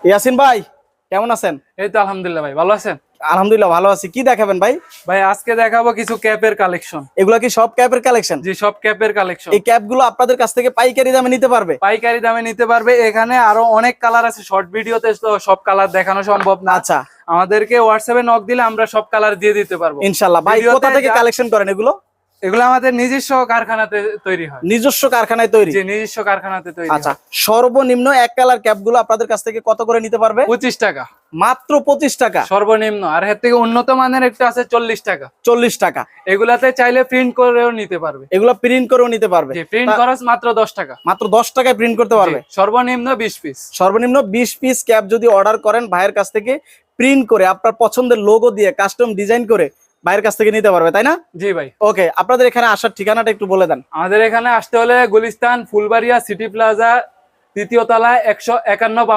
ইয়াসিন ভাই, কেমন আছেন? এই তো আলহামদুলিল্লাহ ভাই, ভালো আছেন? আলহামদুলিল্লাহ ভালো আছি। কি দেখাবেন ভাই? ভাই আজকে দেখাবো কিছু ক্যাপের কালেকশন। এগুলা কি সব ক্যাপের কালেকশন? জি, সব ক্যাপের কালেকশন। এই ক্যাপ গুলো আপনাদের কাছ থেকে পাইকারি দামে নিতে পারবে? পাইকারি দামে নিতে পারবে। এখানে আরো অনেক কালার আছে, শর্ট ভিডিওতে তো সব কালার দেখানো সম্ভব না। আচ্ছা, আমাদেরকে হোয়াটসঅ্যাপে নক দিলে আমরা সব কালার দিয়ে দিতে পারবো ইনশাআল্লাহ। ভাই কোথা থেকে কালেকশন করেন এগুলো? এগুলো আমাদের নিজস্ব কারখানাতে তৈরি হয়। নিজস্ব কারখানায় তৈরি? জি, নিজস্ব কারখানাতে তৈরি। আচ্ছা, সর্বনিম্ন এক কালার ক্যাপ গুলো আপনাদের কাছ থেকে কত করে নিতে পারবে? 25 টাকা মাত্র 25 টাকা সর্বনিম্ন। আর এর থেকে উন্নত মানের একটা আছে 40 টাকা। 40 টাকা। এগুলাতে চাইলে প্রিন্ট করেও নিতে পারবে। এগুলো প্রিন্ট করেও নিতে পারবে? জি, প্রিন্ট খরচ মাত্র 10 টাকা। মাত্র 10 টাকায় প্রিন্ট করতে পারবে? জি, সর্বনিম্ন 20 পিস। সর্বনিম্ন 20 পিস ক্যাপ যদি অর্ডার করেন ভাইয়ের কাছ থেকে, প্রিন্ট করে আপনার পছন্দের লোগো দিয়ে কাস্টম ডিজাইন করে ভাইয়ের কাছ থেকে নিতে পারবে, তাই না? জি ভাই। ওকে, আপনাদের এখানে আসার ঠিকানাটা একটু বলে দেন। আমাদের এখানে আসতে হলে গুলিস্তান ফুলবাড়িয়া সিটি প্লাজা 3য় তলা 15152